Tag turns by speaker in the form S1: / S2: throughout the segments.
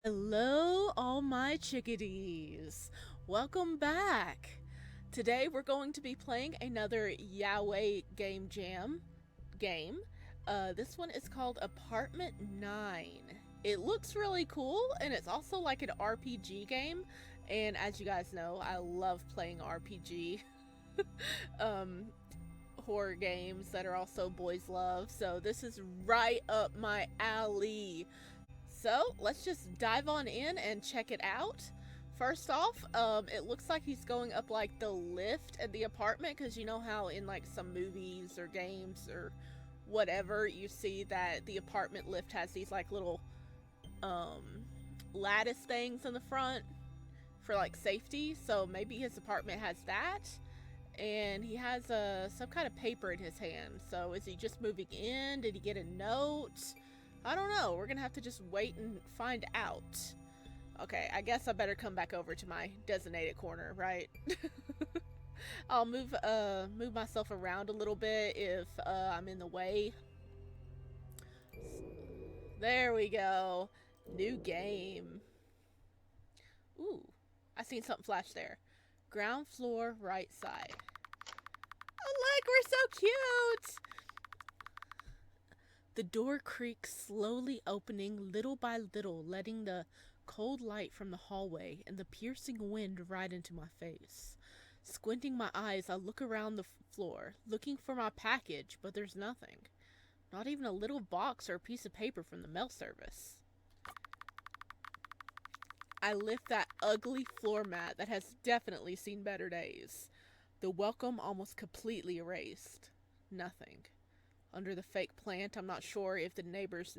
S1: Hello, all my chickadees. Welcome back. Today we're going to be playing another Yaoi game jam game. This one is called Apartment 9. It looks really cool and it's also like an RPG game. And as you guys know, I love playing RPG um, horror games that are also boys' love. So this is right up my alley. So let's just dive on in and check it out. First off, it looks like he's going up like the lift at the apartment because you know how in like some movies or games or whatever you see that the apartment lift has these like little um, lattice things in the front for like safety. So maybe his apartment has that, and he has some kind of paper in his hand. So is he just moving in? Did he get a note? I don't know. We're gonna have to just wait and find out. Okay, I guess I better come back over to my designated corner, right? I'll move myself around a little bit if I'm in the way. There we go. New game. Ooh, I seen something flash there. Ground floor, right side. Oh look, we're so cute. The door creaks, slowly opening little by little, letting the cold light from the hallway and the piercing wind right into my face. Squinting my eyes, I look around the floor, looking for my package, but there's nothing. Not even a little box or a piece of paper from the mail service. I lift that ugly floor mat that has definitely seen better days. The welcome almost completely erased. Nothing. Under the fake plant, I'm not sure if the neighbor's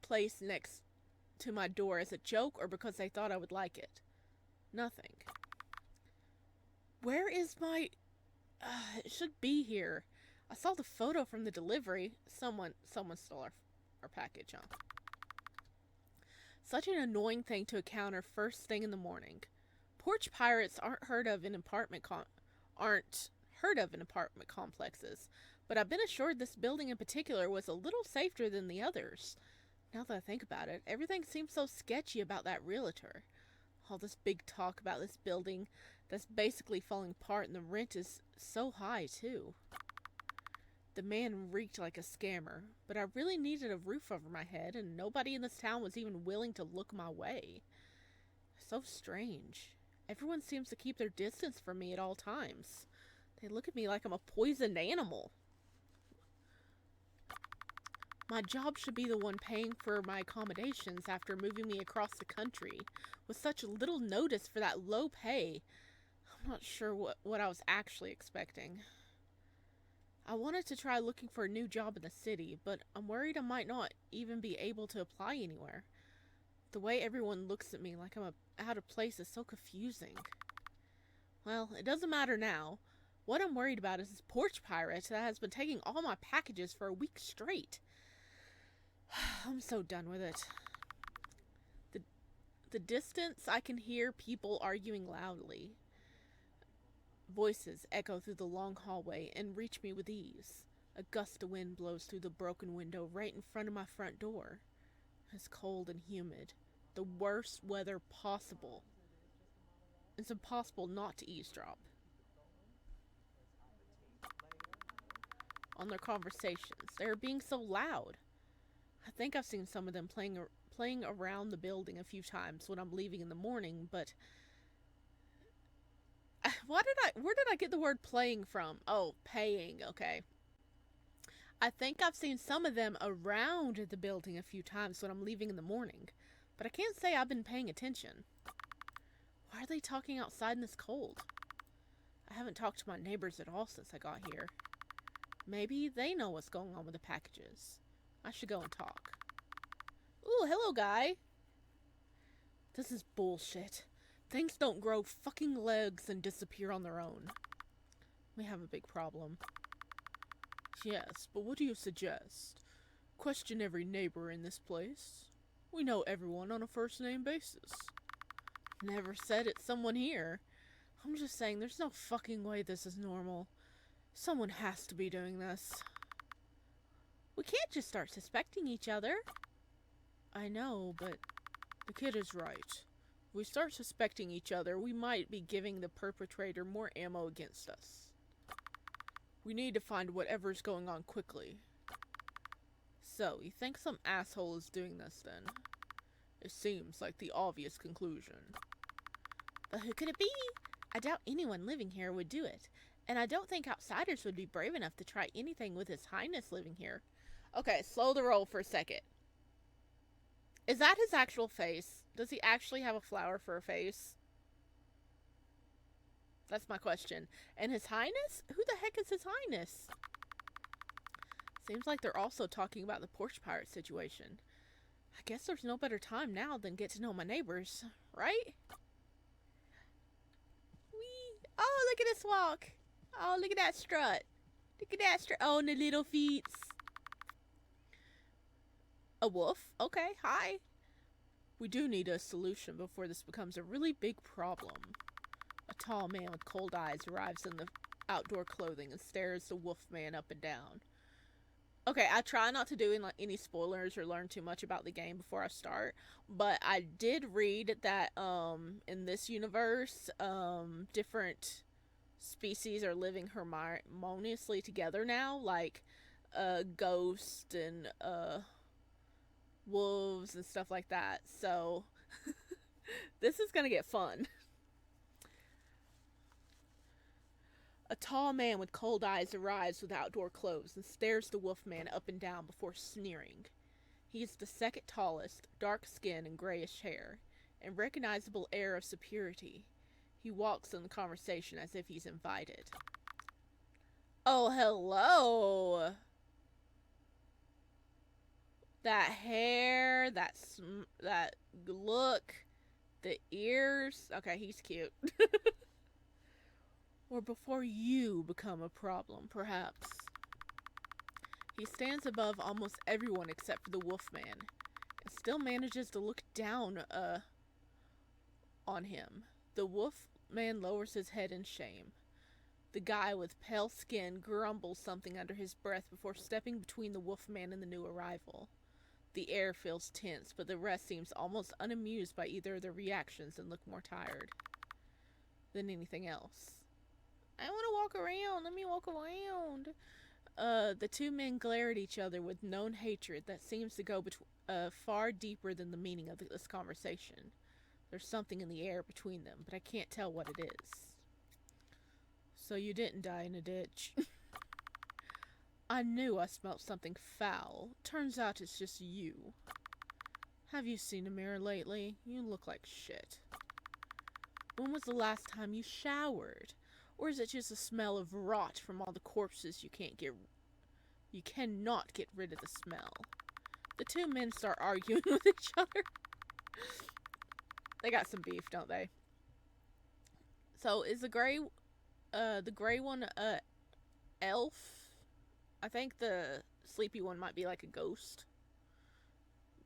S1: place next to my door is a joke or because they thought I would like it. Nothing. Where is my it should be here. I saw the photo from the delivery. Someone stole our package, huh? Such an annoying thing to encounter first thing in the morning. Porch pirates aren't heard of in apartment complexes, but I've been assured this building in particular was a little safer than the others. Now that I think about it, everything seems so sketchy about that realtor. All this big talk about this building that's basically falling apart, and the rent is so high, too. The man reeked like a scammer, but I really needed a roof over my head, and nobody in this town was even willing to look my way. So strange. Everyone seems to keep their distance from me at all times. They look at me like I'm a poisoned animal. My job should be the one paying for my accommodations after moving me across the country. With such little notice for that low pay, I'm not sure what I was actually expecting. I wanted to try looking for a new job in the city, but I'm worried I might not even be able to apply anywhere. The way everyone looks at me like I'm out of place is so confusing. Well, it doesn't matter now. What I'm worried about is this porch pirate that has been taking all my packages for a week straight. I'm so done with it. The, the distance, I can hear people arguing loudly. Voices echo through the long hallway and reach me with ease. A gust of wind blows through the broken window right in front of my front door. It's cold and humid. The worst weather possible. It's impossible not to eavesdrop on their conversations. They are being so loud. I think I've seen some of them playing around the building a few times when I'm leaving in the morning, but where did I get the word playing from? Oh, paying, okay. I think I've seen some of them around the building a few times when I'm leaving in the morning, but I can't say I've been paying attention. Why are they talking outside in this cold? I haven't talked to my neighbors at all since I got here. Maybe they know what's going on with the packages. I should go and talk. Ooh, hello, guy. This is bullshit. Things don't grow fucking legs and disappear on their own. We have a big problem. Yes, but what do you suggest? Question every neighbor in this place. We know everyone on a first name basis. Never said it's someone here. I'm just saying there's no fucking way this is normal. Someone has to be doing this. We can't just start suspecting each other. I know, but the kid is right. If we start suspecting each other, we might be giving the perpetrator more ammo against us. We need to find whatever's going on quickly. So, you think some asshole is doing this then? It seems like the obvious conclusion. But who could it be? I doubt anyone living here would do it. And I don't think outsiders would be brave enough to try anything with His Highness living here. Okay, slow the roll for a second. Is that his actual face? Does he actually have a flower for a face? That's my question. And His Highness? Who the heck is His Highness? Seems like they're also talking about the porch pirate situation. I guess there's no better time now than get to know my neighbors, right? Whee! Oh, look at us walk. Oh, look at that strut. Look at that strut. Oh, and the little feet. A wolf? Okay, hi. We do need a solution before this becomes a really big problem. A tall man with cold eyes arrives in the outdoor clothing and stares the wolf man up and down. Okay, I try not to do any spoilers or learn too much about the game before I start, but I did read that in this universe, different species are living harmoniously together now, like ghosts and wolves and stuff like that. So this is gonna get fun. A tall man with cold eyes arrives with outdoor clothes and stares the wolfman up and down before sneering. He is the second tallest, dark skin and grayish hair, and recognizable air of superiority. He walks in the conversation as if he's invited. Oh, hello! That hair, that look, the ears. Okay, he's cute. Or before you become a problem, perhaps. He stands above almost everyone except for the Wolfman, and still manages to look down on him. The Wolfman lowers his head in shame. The guy with pale skin grumbles something under his breath before stepping between the Wolfman and the new arrival. The air feels tense, but the rest seems almost unamused by either of their reactions and look more tired than anything else. I want to walk around. Let me walk around. The two men glare at each other with known hatred that seems to go far deeper than the meaning of this conversation. There's something in the air between them, but I can't tell what it is. So you didn't die in a ditch. I knew I smelt something foul. Turns out it's just you. Have you seen a mirror lately? You look like shit. When was the last time you showered? Or is it just a smell of rot from all the corpses you cannot get rid of the smell? The two men start arguing with each other. They got some beef, don't they? So is the gray one elf? I think the sleepy one might be like a ghost.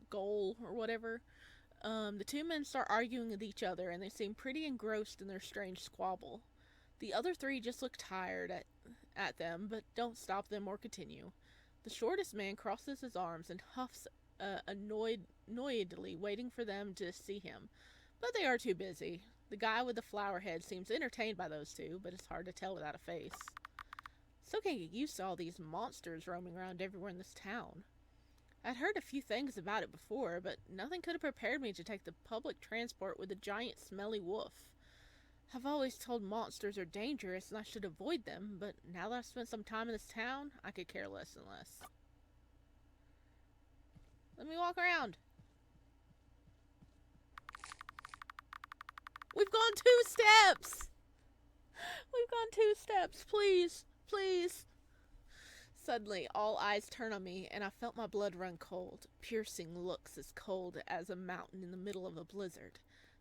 S1: Ghoul or whatever. The two men start arguing with each other and they seem pretty engrossed in their strange squabble. The other three just look tired at them, but don't stop them or continue. The shortest man crosses his arms and huffs annoyedly, waiting for them to see him. But they are too busy. The guy with the flower head seems entertained by those two, but it's hard to tell without a face. Still can't get used to all these monsters roaming around everywhere in this town. I'd heard a few things about it before, but nothing could have prepared me to take the public transport with a giant smelly wolf. I've always told monsters are dangerous and I should avoid them, but now that I've spent some time in this town, I could care less and less. Let me walk around. We've gone 2 steps! We've gone 2 steps, please, please. Suddenly, all eyes turn on me, and I felt my blood run cold. Piercing looks as cold as a mountain in the middle of a blizzard.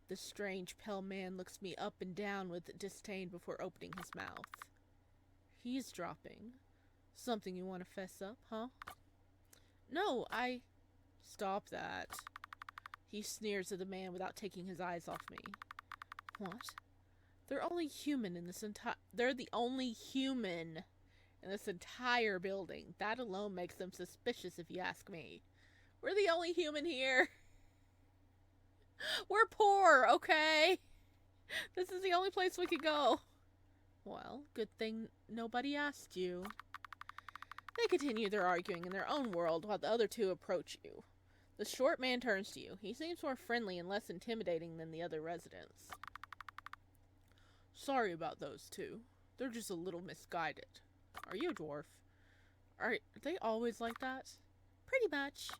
S1: The strange, pale man looks me up and down with disdain before opening his mouth. Eavesdropping. Something you want to fess up, huh? No, Stop that. He sneers at the man without taking his eyes off me. What? They're the only human in this entire building. That alone makes them suspicious if you ask me. We're the only human here. We're poor, okay? This is the only place we could go. Well, good thing nobody asked you. They continue their arguing in their own world while the other two approach you. The short man turns to you. He seems more friendly and less intimidating than the other residents. Sorry about those two. They're just a little misguided. Are you a dwarf? Are they always like that? Pretty much.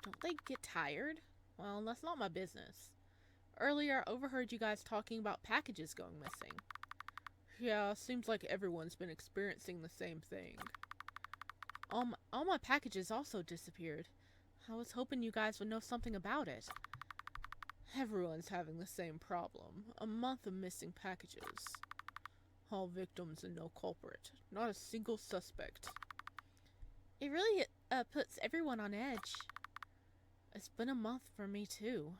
S1: Don't they get tired? Well, that's not my business. Earlier, I overheard you guys talking about packages going missing. Yeah, seems like everyone's been experiencing the same thing. All my packages also disappeared. I was hoping you guys would know something about it. Everyone's having the same problem. A month of missing packages. All victims and no culprit. Not a single suspect. It really puts everyone on edge. It's been a month for me too.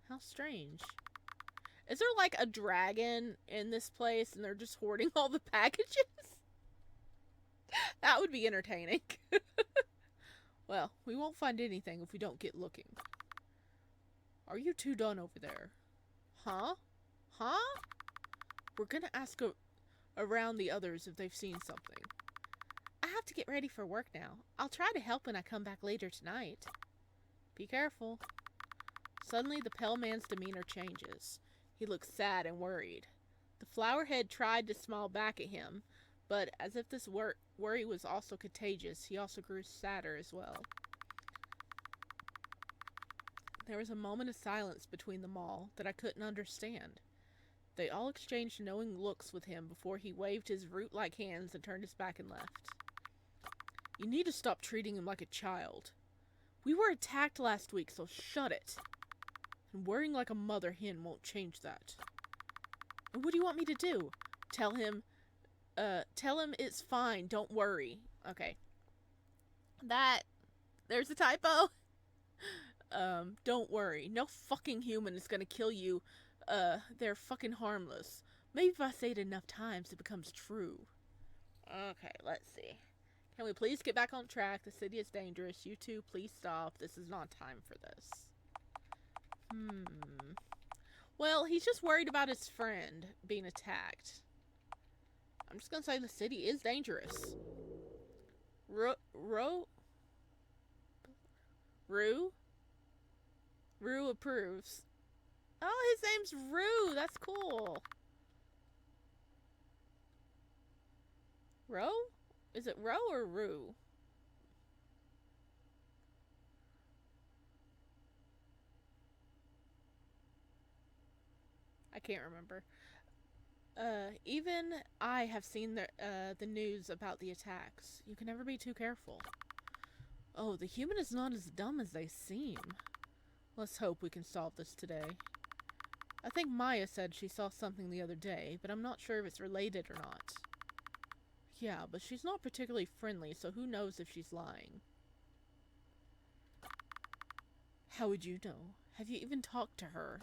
S1: How strange. Is there like a dragon in this place and they're just hoarding all the packages? That would be entertaining. Well, we won't find anything if we don't get looking. Are you two done over there? Huh? Huh? We're gonna ask around the others if they've seen something. I have to get ready for work now. I'll try to help when I come back later tonight. Be careful. Suddenly, the pale man's demeanor changes. He looks sad and worried. The flowerhead tried to smile back at him, but as if this worry was also contagious, he also grew sadder as well. There was a moment of silence between them all that I couldn't understand. They all exchanged knowing looks with him before he waved his root-like hands and turned his back and left. You need to stop treating him like a child. We were attacked last week, so shut it. And worrying like a mother hen won't change that. And what do you want me to do? Tell him it's fine, don't worry. Okay. There's a typo. Don't worry. No fucking human is gonna kill you. They're fucking harmless. Maybe if I say it enough times, it becomes true. Okay, let's see. Can we please get back on track? The city is dangerous. You two, please stop. This is not time for this. Well, he's just worried about his friend being attacked. I'm just gonna say the city is dangerous. Rue approves. Oh, his name's Rue. That's cool. Ro? Is it Ro or Rue? I can't remember. Even I have seen the news about the attacks. You can never be too careful. Oh, the human is not as dumb as they seem. Let's hope we can solve this today. I think Maya said she saw something the other day, but I'm not sure if it's related or not. Yeah, but she's not particularly friendly, so who knows if she's lying. How would you know? Have you even talked to her?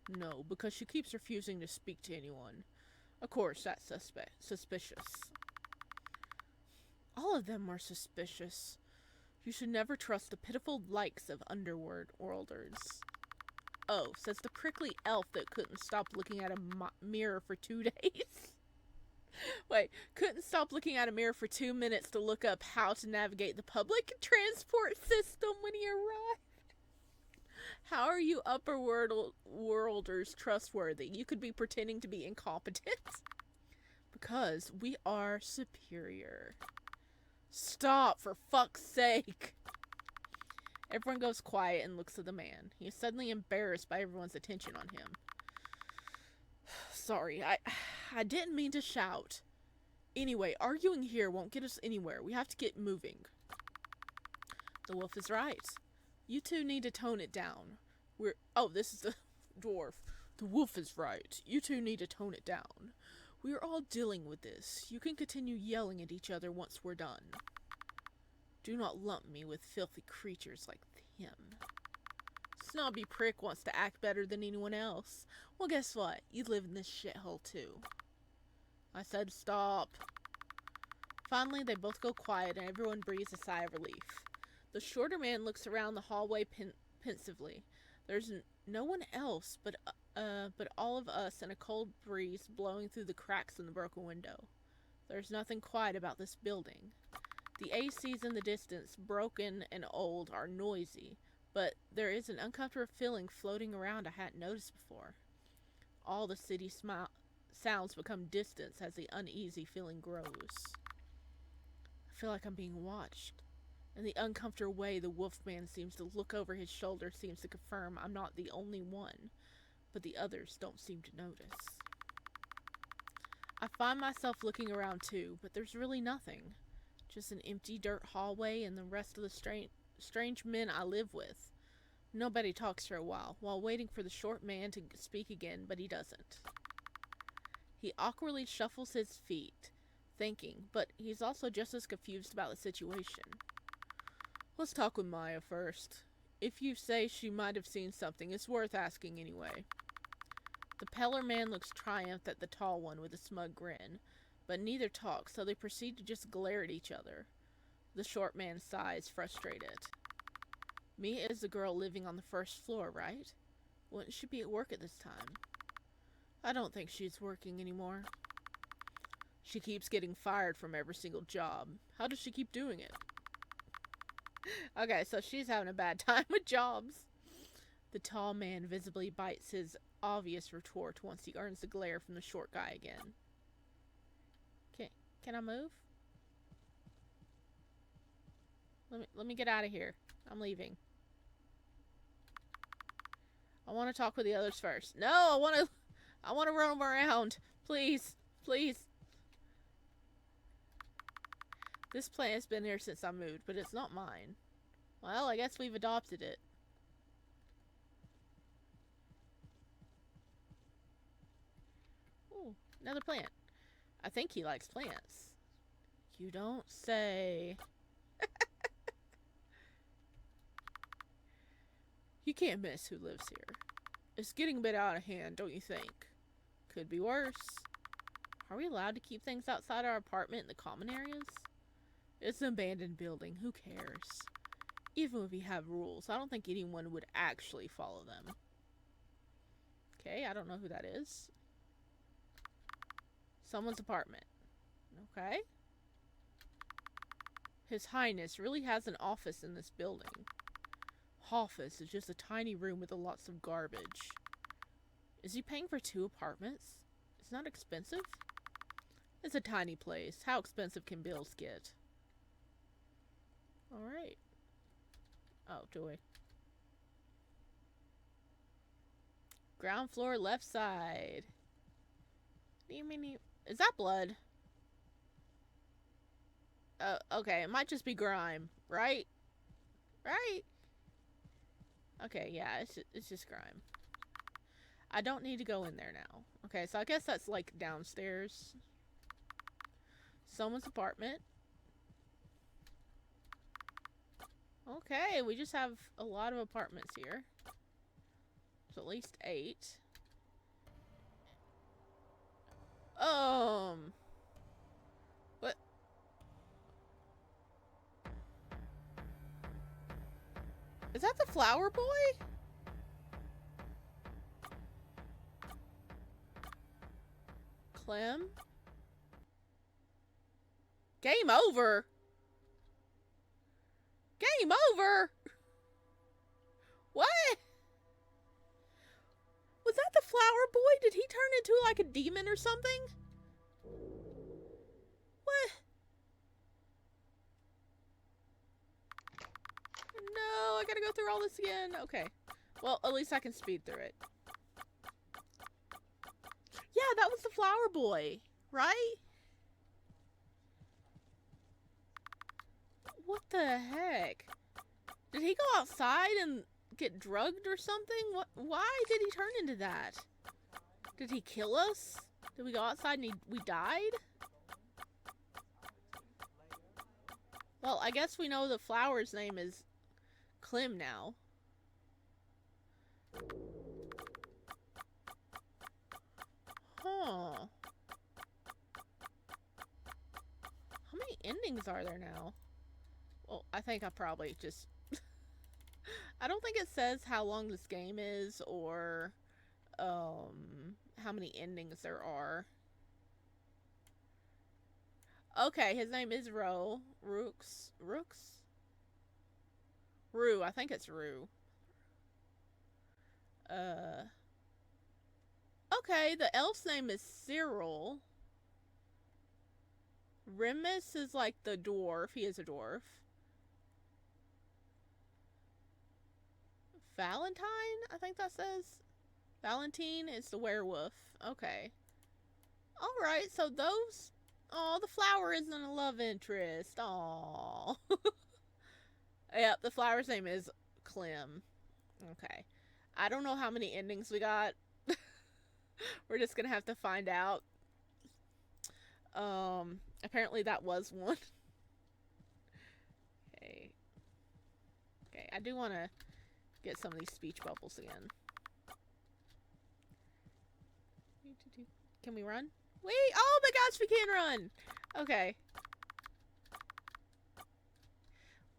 S1: No, because she keeps refusing to speak to anyone. Of course, that's suspicious. All of them are suspicious. You should never trust the pitiful likes of underworlders. Oh, says the prickly elf that couldn't stop looking at a mirror for 2 days. Wait, couldn't stop looking at a mirror for 2 minutes to look up how to navigate the public transport system when he arrived. How are you upper worlders trustworthy? You could be pretending to be incompetent. Because we are superior. Stop, for fuck's sake. Everyone goes quiet and looks at the man. He is suddenly embarrassed by everyone's attention on him. Sorry, I didn't mean to shout. Anyway, arguing here won't get us anywhere. We have to get moving. The wolf is right. You two need to tone it down. Oh, this is the dwarf. The wolf is right. You two need to tone it down. We are all dealing with this. You can continue yelling at each other once we're done. Do not lump me with filthy creatures like him. Snobby prick wants to act better than anyone else. Well, guess what? You live in this shithole too. I said stop. Finally, they both go quiet and everyone breathes a sigh of relief. The shorter man looks around the hallway pensively. There's no one else but all of us and a cold breeze blowing through the cracks in the broken window. There's nothing quiet about this building. The ACs in the distance, broken and old, are noisy, but there is an uncomfortable feeling floating around I hadn't noticed before. All the city sounds become distant as the uneasy feeling grows. I feel like I'm being watched. And the uncomfortable way the wolfman seems to look over his shoulder seems to confirm I'm not the only one, but the others don't seem to notice. I find myself looking around too, but there's really nothing. Just an empty dirt hallway and the rest of the strange men I live with. Nobody talks for a while waiting for the short man to speak again, but he doesn't. He awkwardly shuffles his feet, thinking, but he's also just as confused about the situation. Let's talk with Maya first. If you say she might have seen something, it's worth asking anyway. The paler man looks triumphant at the tall one with a smug grin, but neither talks, so they proceed to just glare at each other. The short man sighs, frustrated. Mia is the girl living on the first floor, right? Wouldn't she be at work at this time? I don't think she's working anymore. She keeps getting fired from every single job. How does she keep doing it? Okay, so she's having a bad time with jobs. The tall man visibly bites his obvious retort once he earns the glare from the short guy again. Can I move? Let me get out of here. I'm leaving. I want to talk with the others first. No, I want to run them around. Please, please. This plant has been here since I moved, but it's not mine. Well, I guess we've adopted it. Ooh, another plant. I think he likes plants. You don't say. You can't miss who lives here. It's getting a bit out of hand, don't you think? Could be worse. Are we allowed to keep things outside our apartment in the common areas? It's an abandoned building. Who cares? Even if we have rules, I don't think anyone would actually follow them. Okay, I don't know who that is. Someone's apartment. Okay. His Highness really has an office in this building. Office is just a tiny room with lots of garbage. Is he paying for 2 apartments? It's not expensive? It's a tiny place. How expensive can bills get? Alright. Oh, do we? Ground floor, left side. Is that blood? Okay, it might just be grime, right? Right? Okay, yeah, it's just grime. I don't need to go in there now. Okay, so I guess that's like downstairs. Someone's apartment. Okay, we just have a lot of apartments here. There's at least 8. What? Is that the flower boy? Clem? Game over? Game over? What? Was that the flower boy? Did he turn into like a demon or something? What? No, I gotta go through all this again. Okay. Well, at least I can speed through it. Yeah, that was the flower boy, right? What the heck? Did he go outside and get drugged or something? What? Why did he turn into that? Did he kill us? Did we go outside and we died? Well, I guess we know the flower's name is Clem now. Huh. How many endings are there now? Well, I think I probably just. I don't think it says how long this game is or how many endings there are. Okay, his name is Rooks? Rue, I think it's Rue. Uh Okay, the elf's name is Cyril. Remus is like the dwarf. He is a dwarf. Valentine, I think that says. Valentine is the werewolf. Okay. Alright, so those. Oh, the flower isn't a love interest. Oh. Yep, the flower's name is Clem. Okay. I don't know how many endings we got. We're just gonna have to find out. Apparently that was one. Okay. Okay, I do want to get some of these speech bubbles again. Can we run? Wait! Oh my gosh, we can run! Okay.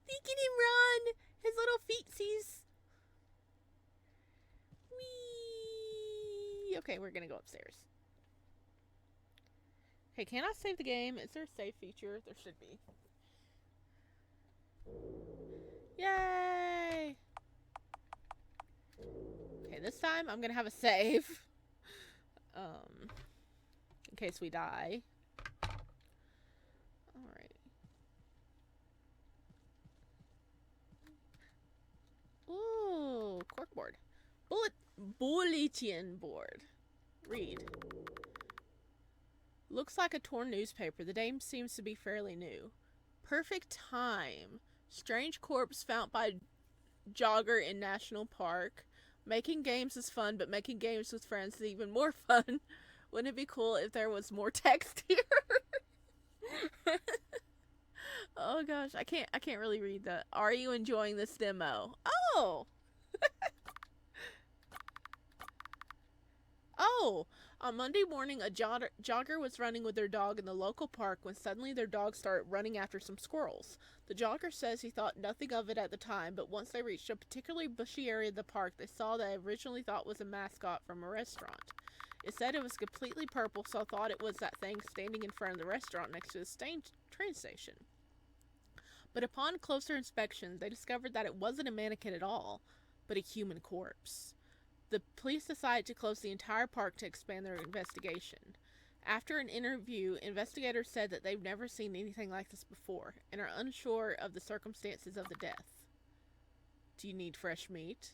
S1: We can run! His little feetsies. Whee! Okay, we're gonna go upstairs. Okay, can I save the game? Is there a save feature? There should be. Yay! Okay, this time I'm gonna have a save. In case we die. Alright. Ooh, corkboard. Bulletin board. Read. Looks like a torn newspaper. The name seems to be fairly new. Perfect time. Strange corpse found by jogger in national park. Making games is fun, but making games with friends is even more fun. Wouldn't it be cool if there was more text here? Oh gosh, I can't really read that. Are you enjoying this demo? Oh. Oh, on Monday morning, a jogger was running with their dog in the local park when suddenly their dog started running after some squirrels. The jogger says he thought nothing of it at the time, but once they reached a particularly bushy area of the park, they saw that they originally thought was a mascot from a restaurant. It said it was completely purple, so I thought it was that thing standing in front of the restaurant next to the train station. But upon closer inspection, they discovered that it wasn't a mannequin at all, but a human corpse. The police decided to close the entire park to expand their investigation. After an interview, investigators said that they've never seen anything like this before and are unsure of the circumstances of the death. Do you need fresh meat?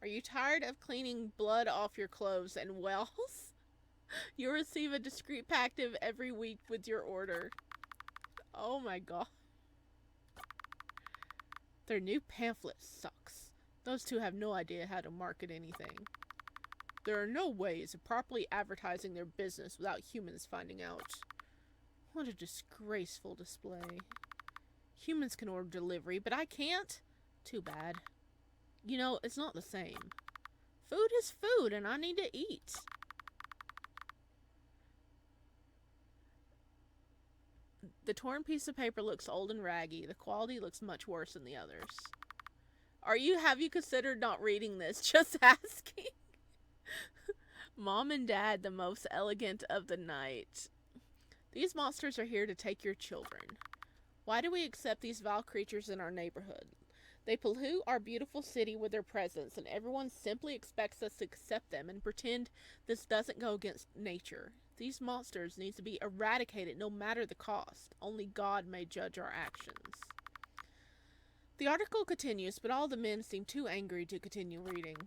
S1: Are you tired of cleaning blood off your clothes and wells? You'll receive a discreet packet every week with your order. Oh my god. Their new pamphlet sucks. Those two have no idea how to market anything. There are no ways of properly advertising their business without humans finding out. What a disgraceful display. Humans can order delivery, but I can't? Too bad. You know, it's not the same. Food is food, and I need to eat. The torn piece of paper looks old and raggy. The quality looks much worse than the others. Have you considered not reading this? Just asking. Mom and Dad, the most elegant of the night. These monsters are here to take your children. Why do we accept these vile creatures in our neighborhood? They pollute our beautiful city with their presence, and everyone simply expects us to accept them and pretend this doesn't go against nature. These monsters need to be eradicated no matter the cost. Only God may judge our actions. The article continues, but all the men seem too angry to continue reading.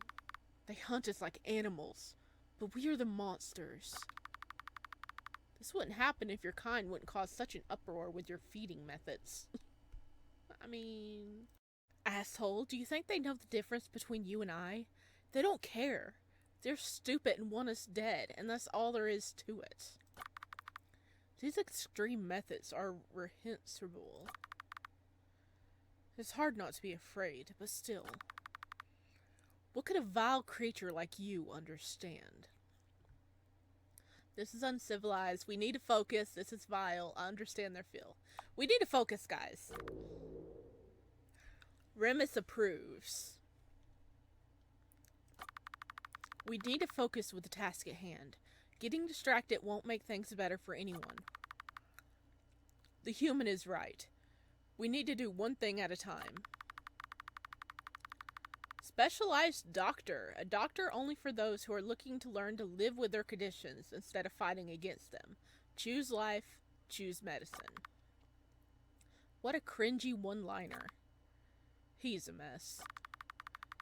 S1: They hunt us like animals, but we are the monsters. This wouldn't happen if your kind wouldn't cause such an uproar with your feeding methods. I mean... Asshole, do you think they know the difference between you and I? They don't care. They're stupid and want us dead, and that's all there is to it. These extreme methods are reprehensible. It's hard not to be afraid, but still. What could a vile creature like you understand? This is uncivilized. We need to focus. This is vile. I understand their feel. We need to focus, guys. Remus approves. We need to focus with the task at hand. Getting distracted won't make things better for anyone. The human is right. We need to do one thing at a time. Specialized doctor. A doctor only for those who are looking to learn to live with their conditions instead of fighting against them. Choose life. Choose medicine. What a cringy one-liner. He's a mess.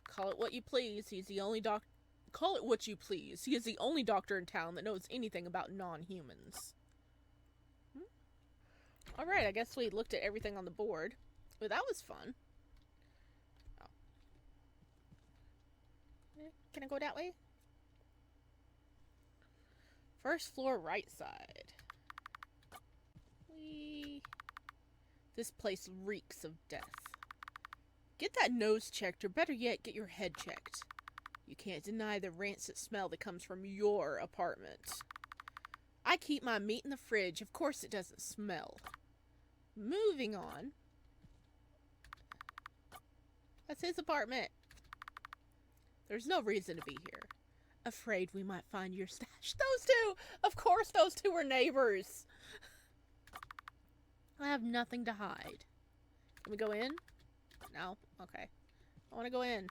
S1: Call it what you please. He's the only doctor. Call it what you please. He is the only doctor in town that knows anything about non-humans. Alright, I guess we looked at everything on the board. Well, that was fun. Oh. Can I go that way? First floor, right side. This place reeks of death. Get that nose checked, or better yet, get your head checked. You can't deny the rancid smell that comes from your apartment. I keep my meat in the fridge. Of course it doesn't smell. Moving on. That's his apartment. There's no reason to be here. Afraid we might find your stash. Those two! Of course those two are neighbors. I have nothing to hide. Can we go in? No? Okay. I want to go in.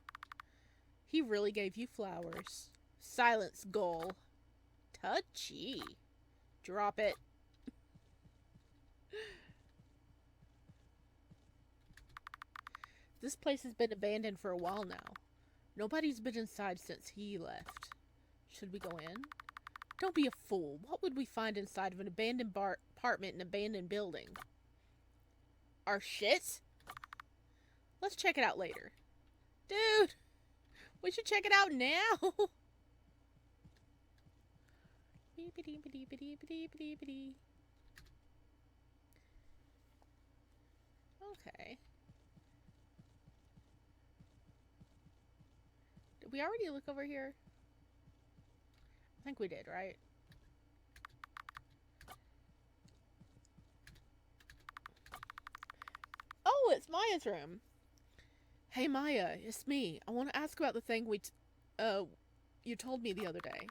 S1: He really gave you flowers. Silence, Gull. Touchy. Drop it. This place has been abandoned for a while now. Nobody's been inside since he left. Should we go in? Don't be a fool. What would we find inside of an abandoned apartment in an abandoned building? Our shit? Let's check it out later. Dude! We should check it out now! Okay. Did we already look over here? I think we did, right? Oh, it's Maya's room. Hey Maya, it's me. I want to ask about the thing you told me the other day.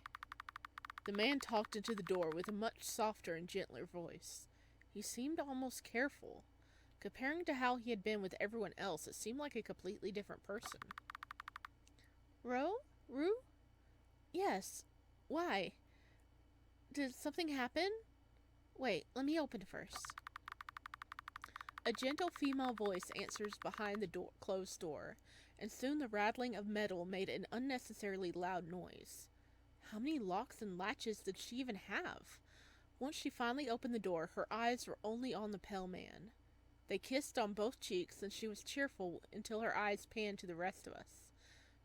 S1: The man talked into the door with a much softer and gentler voice. He seemed almost careful. Comparing to how he had been with everyone else, it seemed like a completely different person. Rue? Yes. Why? Did something happen? Wait, let me open first. A gentle female voice answers behind the closed door, and soon the rattling of metal made an unnecessarily loud noise. How many locks and latches did she even have? Once she finally opened the door, her eyes were only on the pale man. They kissed on both cheeks, and she was cheerful until her eyes panned to the rest of us.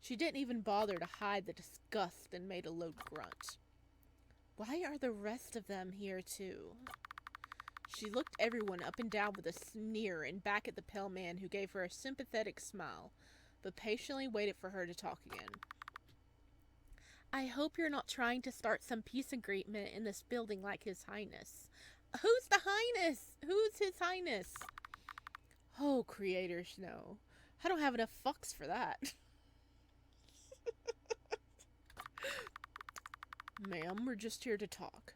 S1: She didn't even bother to hide the disgust and made a low grunt. Why are the rest of them here too? She looked everyone up and down with a sneer and back at the pale man, who gave her a sympathetic smile, but patiently waited for her to talk again. I hope you're not trying to start some peace agreement in this building like His Highness. Who's the Highness? Who's His Highness? Oh, creators, no. I don't have enough fucks for that. Ma'am, we're just here to talk.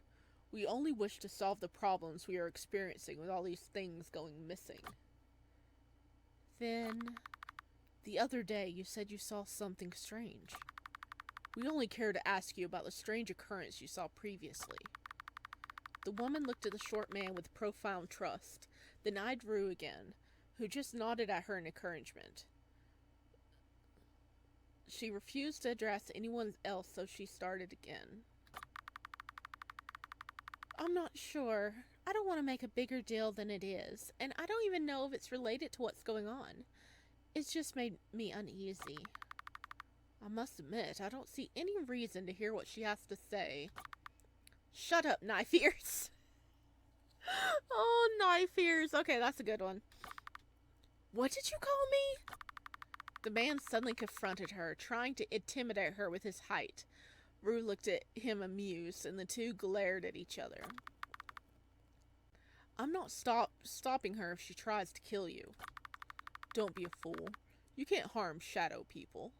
S1: We only wish to solve the problems we are experiencing with all these things going missing. Then, the other day you said you saw something strange. We only care to ask you about the strange occurrence you saw previously. The woman looked at the short man with profound trust, then eyed Rue again, who just nodded at her in encouragement. She refused to address anyone else, so she started again. I'm not sure. I don't want to make a bigger deal than it is, and I don't even know if it's related to what's going on. It's just made me uneasy. I must admit, I don't see any reason to hear what she has to say. Shut up, knife ears. Oh, knife ears. Okay, that's a good one. What did you call me? The man suddenly confronted her, trying to intimidate her with his height. Rue looked at him amused, and the two glared at each other. I'm not stopping her if she tries to kill you. Don't be a fool. You can't harm shadow people.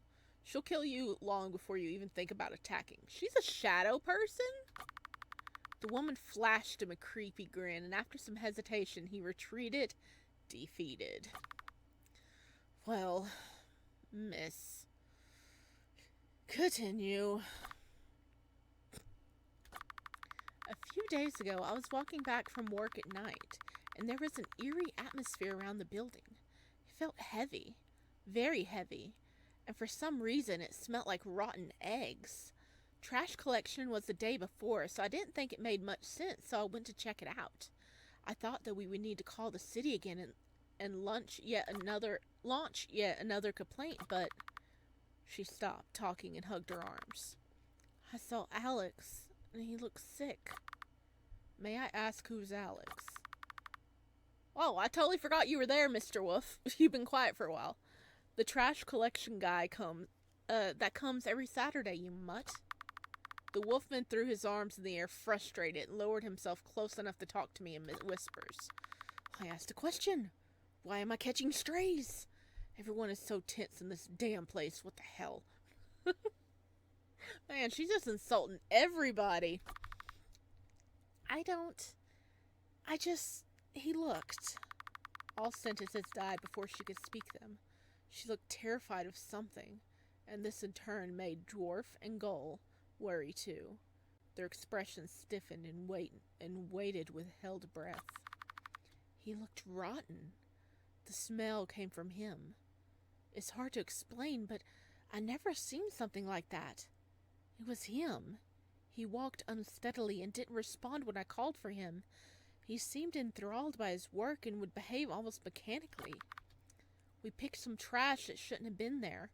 S1: She'll kill you long before you even think about attacking. She's a shadow person? The woman flashed him a creepy grin, and after some hesitation, he retreated, defeated. Well, miss. Continue. A few days ago, I was walking back from work at night, and there was an eerie atmosphere around the building. It felt heavy, very heavy, and for some reason it smelled like rotten eggs. Trash collection was the day before, so I didn't think it made much sense, so I went to check it out. I thought that we would need to call the city again and launch yet another complaint, but she stopped talking and hugged her arms. I saw Alex, and he looked sick. May I ask who's Alex? Oh, I totally forgot you were there, Mr. Wolf. You've been quiet for a while. The trash collection guy that comes every Saturday, you mutt. The wolfman threw his arms in the air, frustrated, and lowered himself close enough to talk to me in whispers. I asked a question. Why am I catching strays? Everyone is so tense in this damn place. What the hell? Man, she's just insulting everybody. He looked. All sentences died before she could speak them. She looked terrified of something, and this in turn made Dwarf and Gull worry too. Their expressions stiffened and waited with held breath. He looked rotten. The smell came from him. It's hard to explain, but I never seen something like that. It was him. He walked unsteadily and didn't respond when I called for him. He seemed enthralled by his work and would behave almost mechanically. We picked some trash that shouldn't have been there,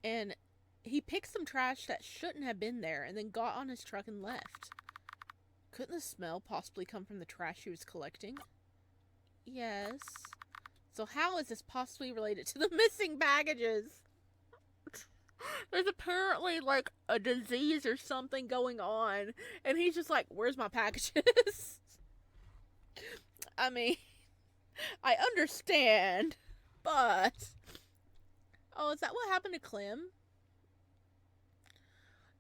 S1: and he picked some trash that shouldn't have been there and then got on his truck and left. Couldn't the smell possibly come from the trash he was collecting? Yes. So how is this possibly related to the missing packages? There's apparently like a disease or something going on, and he's just like, where's my packages? I mean, I understand, but... Oh, is that what happened to Clem?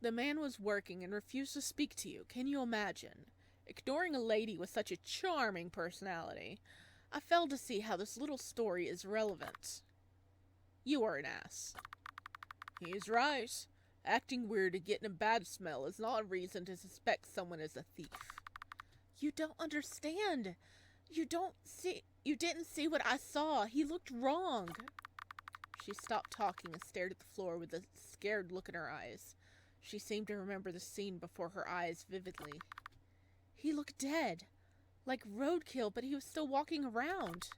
S1: The man was working and refused to speak to you. Can you imagine? Ignoring a lady with such a charming personality. I failed to see how this little story is relevant. You are an ass. He's right. Acting weird and getting a bad smell is not a reason to suspect someone as a thief. You don't understand. You didn't see what I saw. He looked wrong. She stopped talking and stared at the floor with a scared look in her eyes. She seemed to remember the scene before her eyes vividly. He looked dead. Like roadkill, but he was still walking around.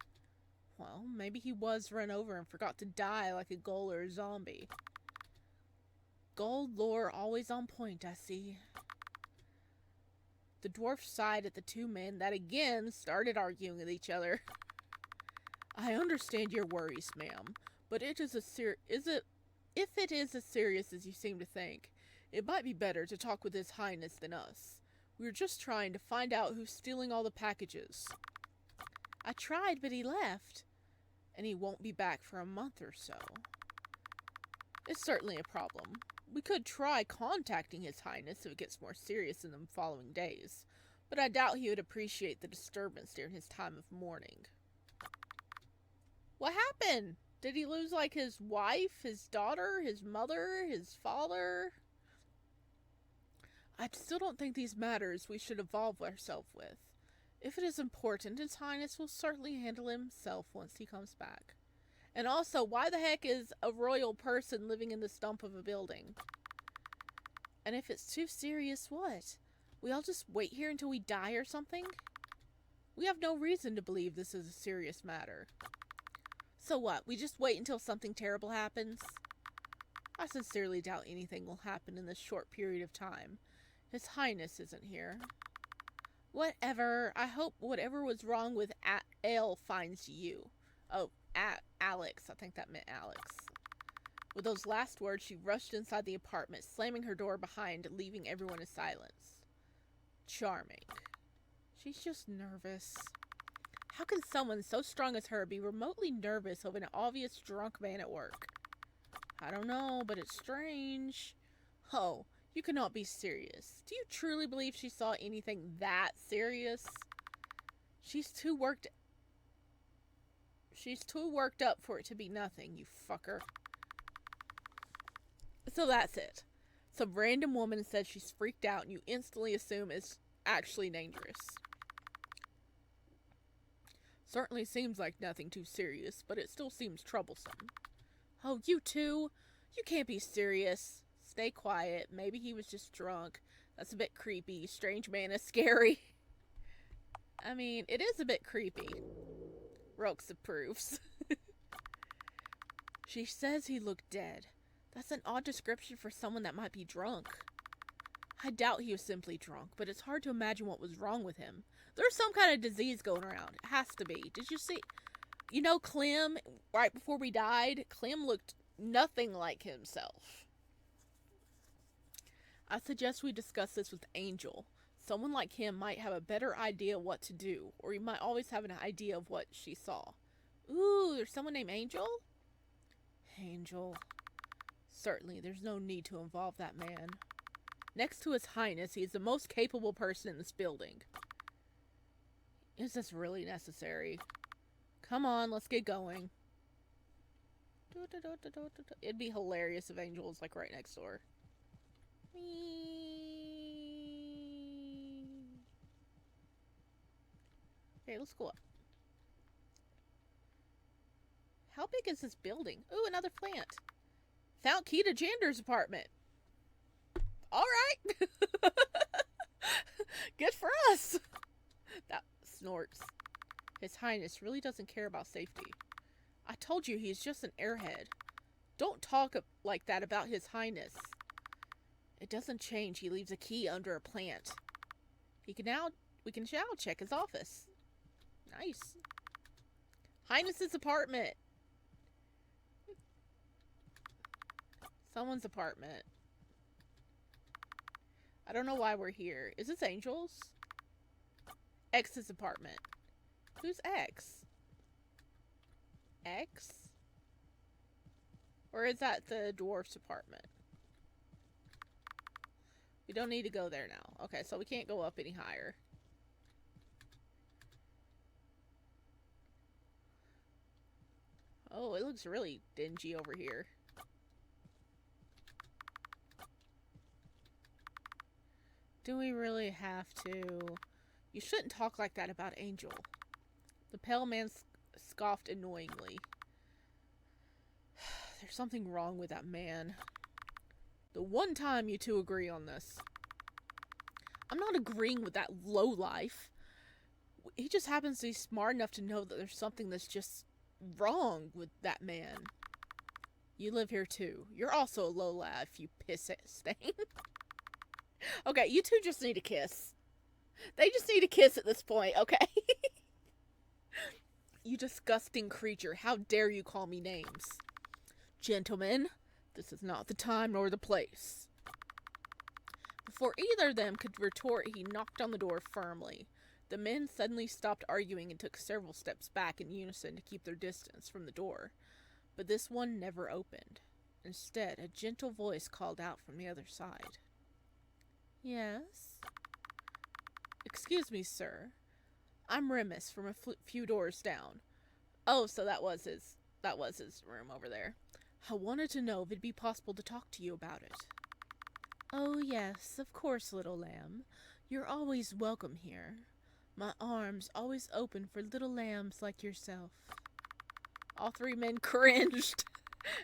S1: Well, maybe he was run over and forgot to die like a ghoul or a zombie. Gold lore always on point, I see. The dwarf sighed at the two men that again started arguing with each other. I understand your worries, ma'am, but if it is as serious as you seem to think, it might be better to talk with His Highness than us. We're just trying to find out who's stealing all the packages. I tried, but he left. And he won't be back for a month or so. It's certainly a problem. We could try contacting His Highness if it gets more serious in the following days, but I doubt he would appreciate the disturbance during his time of mourning. What happened? Did he lose, like, his wife, his daughter, his mother, his father? I still don't think these matters we should involve ourselves with. If it is important, His Highness will certainly handle himself once he comes back. And also, why the heck is a royal person living in the stump of a building? And if it's too serious, what? We all just wait here until we die or something? We have no reason to believe this is a serious matter. So what, we just wait until something terrible happens? I sincerely doubt anything will happen in this short period of time. His Highness isn't here. Whatever. I hope whatever was wrong with Ale finds you. Oh, Alex. I think that meant Alex. With those last words, she rushed inside the apartment, slamming her door behind, leaving everyone in silence. Charming. She's just nervous. How can someone so strong as her be remotely nervous of an obvious drunk man at work? I don't know, but it's strange. Oh, you cannot be serious. Do you truly believe she saw anything that serious? She's too worked up for it to be nothing, you fucker. So that's it. Some random woman says she's freaked out and you instantly assume it's actually dangerous. Certainly seems like nothing too serious, but it still seems troublesome. Oh, you two? You can't be serious. Stay quiet. Maybe he was just drunk. That's a bit creepy. Strange man is scary. I mean, it is a bit creepy. Rox approves. She says he looked dead. That's an odd description for someone that might be drunk. I doubt he was simply drunk, but it's hard to imagine what was wrong with him. There's some kind of disease going around. It has to be. Did you see? You know, Clem, right before we died, Clem looked nothing like himself. I suggest we discuss this with Angel. Someone like him might have a better idea what to do, or he might always have an idea of what she saw. Ooh, there's someone named Angel? Angel. Certainly, there's no need to involve that man. Next to His Highness, he is the most capable person in this building. Is this really necessary? Come on, let's get going. It'd be hilarious if Angel was like right next door. Okay, let's go up. How big is this building? Ooh, another plant. Found key to Jander's apartment. Alright. Good for us. That snorts. His Highness really doesn't care about safety. I told you he's just an airhead. Don't talk like that about His Highness. It doesn't change. He leaves a key under a plant. We can now check his office. Nice. Highness's apartment. Someone's apartment. I don't know why we're here. Is this Angel's? X's apartment. Who's X? X? Or is that the dwarf's apartment? We don't need to go there now. Okay, so we can't go up any higher. Oh, it looks really dingy over here. Do we really have to? You shouldn't talk like that about Angel. The pale man scoffed annoyingly. There's something wrong with that man. The one time you two agree on this. I'm not agreeing with that lowlife. He just happens to be smart enough to know that there's something that's just wrong with that man. You live here too. You're also a lowlife, you piss stain. Okay, you two just need a kiss. They just need a kiss at this point, okay? You disgusting creature. How dare you call me names? Gentlemen, this is not the time nor the place. Before either of them could retort, he knocked on the door firmly. The men suddenly stopped arguing and took several steps back in unison to keep their distance from the door. But this one never opened. Instead, a gentle voice called out from the other side. Yes? Excuse me, sir. I'm Remus from a few doors down. Oh, so that was his room over there. I wanted to know if it'd be possible to talk to you about it. Oh, yes, of course, little lamb. You're always welcome here. My arms always open for little lambs like yourself. All three men cringed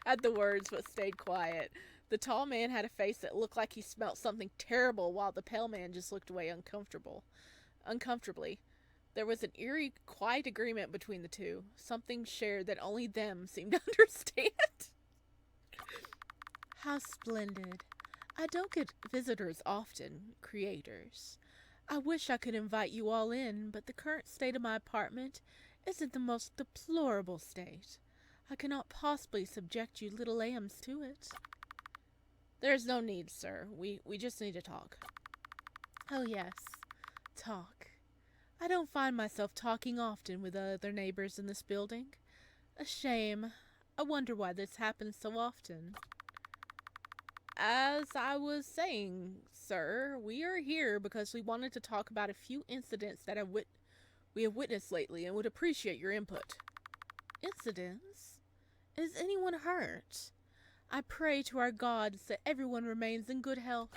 S1: at the words, but stayed quiet. The tall man had a face that looked like he smelt something terrible, while the pale man just looked away uncomfortably. There was an eerie, quiet agreement between the two, something shared that only them seemed to understand. How splendid. I don't get visitors often, creators. I wish I could invite you all in, but the current state of my apartment isn't the most deplorable state. I cannot possibly subject you little lambs to it. There's no need, sir. We just need to talk. Oh, yes. Talk. I don't find myself talking often with other neighbors in this building. A shame. I wonder why this happens so often. As I was saying, sir, we are here because we wanted to talk about a few incidents that we have witnessed lately and would appreciate your input. Incidents? Is anyone hurt? I pray to our gods that everyone remains in good health.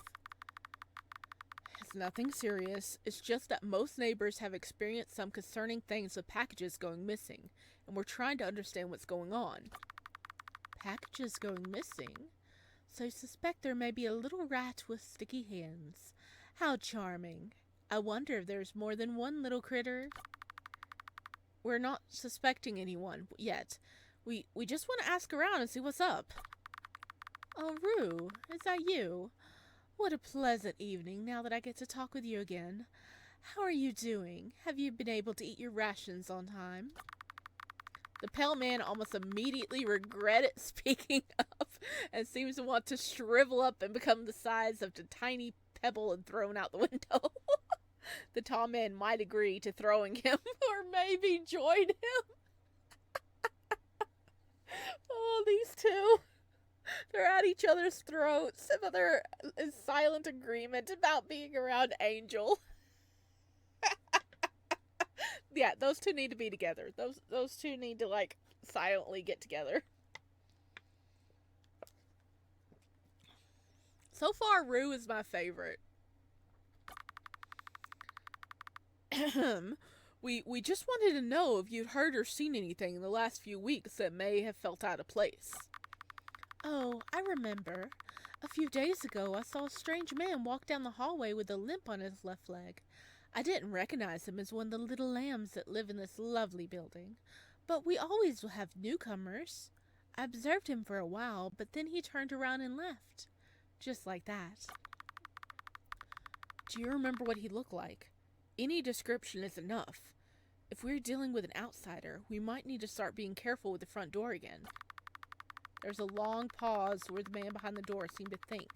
S1: It's nothing serious. It's just that most neighbors have experienced some concerning things with packages going missing, and we're trying to understand what's going on. Packages going missing? So I suspect there may be a little rat with sticky hands. How charming. I wonder if there's more than one little critter. We're not suspecting anyone yet. We just want to ask around and see what's up. Oh, Rue, is that you? What a pleasant evening now that I get to talk with you again. How are you doing? Have you been able to eat your rations on time? The pale man almost immediately regretted speaking up and seems to want to shrivel up and become the size of a tiny pebble and thrown out the window. The tall man might agree to throwing him or maybe join him. Oh, these two. They're at each other's throats, but they're in silent agreement about being around Angel. Yeah, those two need to be together. Those two need to, like, silently get together. So far, Rue is my favorite. We just wanted to know if you'd heard or seen anything in the last few weeks that may have felt out of place. Oh, I remember. A few days ago, I saw a strange man walk down the hallway with a limp on his left leg. I didn't recognize him as one of the little lambs that live in this lovely building. But we always will have newcomers. I observed him for a while, but then he turned around and left. Just like that. Do you remember what he looked like? Any description is enough. If we're dealing with an outsider, we might need to start being careful with the front door again. There's a long pause where the man behind the door seemed to think,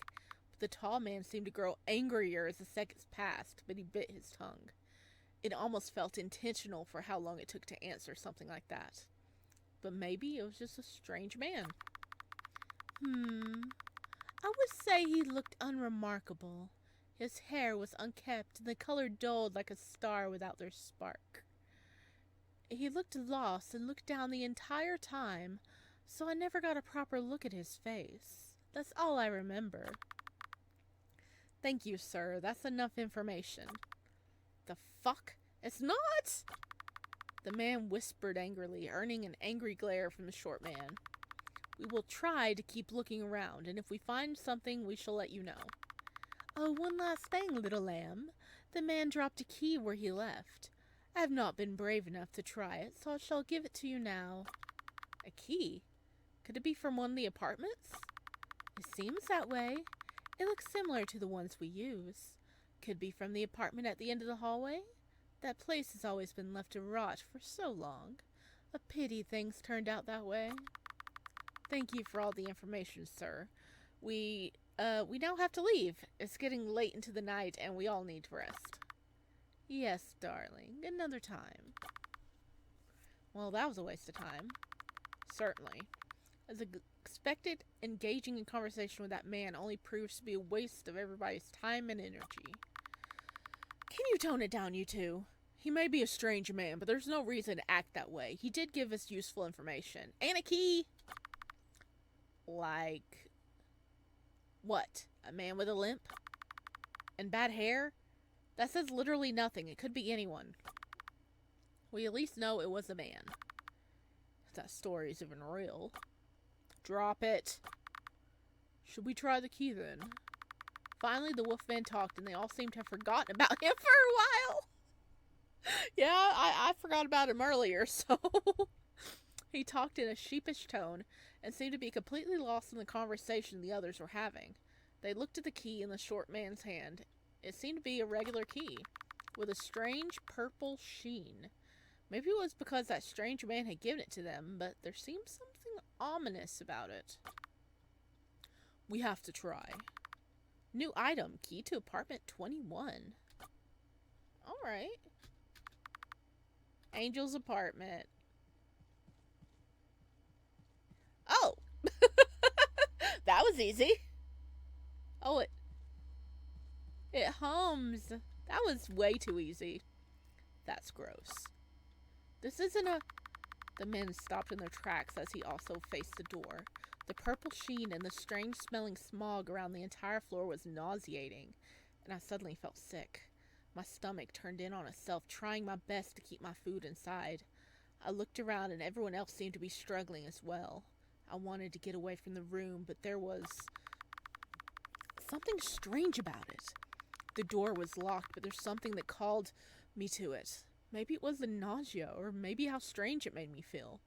S1: but the tall man seemed to grow angrier as the seconds passed, but he bit his tongue. It almost felt intentional for how long it took to answer something like that. But maybe it was just a strange man. I would say he looked unremarkable. His hair was unkempt and the color dulled like a star without their spark. He looked lost and looked down the entire time, so I never got a proper look at his face. That's all I remember. Thank you, sir. That's enough information. The fuck? It's not! The man whispered angrily, earning an angry glare from the short man. We will try to keep looking around, and if we find something, we shall let you know. Oh, one last thing, little lamb. The man dropped a key where he left. I have not been brave enough to try it, so I shall give it to you now. A key? Could it be from one of the apartments? It seems that way. It looks similar to the ones we use. Could be from the apartment at the end of the hallway? That place has always been left to rot for so long. A pity things turned out that way. Thank you for all the information, sir. We now have to leave. It's getting late into the night and we all need to rest. Yes, darling. Another time. Well, that was a waste of time. Certainly. As expected, engaging in conversation with that man only proves to be a waste of everybody's time and energy. Can you tone it down, you two? He may be a strange man, but there's no reason to act that way. He did give us useful information. And a key! Like... what? A man with a limp? And bad hair? That says literally nothing. It could be anyone. We at least know it was a man. If that story's even real. Drop it. Should we try the key then? Finally, the wolfman talked, and they all seemed to have forgotten about him for a while. Yeah, I forgot about him earlier, so... He talked in a sheepish tone, and seemed to be completely lost in the conversation the others were having. They looked at the key in the short man's hand. It seemed to be a regular key, with a strange purple sheen. Maybe it was because that strange man had given it to them, but there seemed something ominous about it. We have to try. New item, key to apartment 21. Alright. Angel's apartment. Oh! That was easy. Oh, it hums. That was way too easy. That's gross. This isn't a... The men stopped in their tracks as he also faced the door. The purple sheen and the strange smelling smog around the entire floor was nauseating, and I suddenly felt sick. My stomach turned in on itself, trying my best to keep my food inside. I looked around and everyone else seemed to be struggling as well. I wanted to get away from the room, but there was something strange about it. The door was locked, but there's something that called me to it. Maybe it was the nausea, or maybe how strange it made me feel.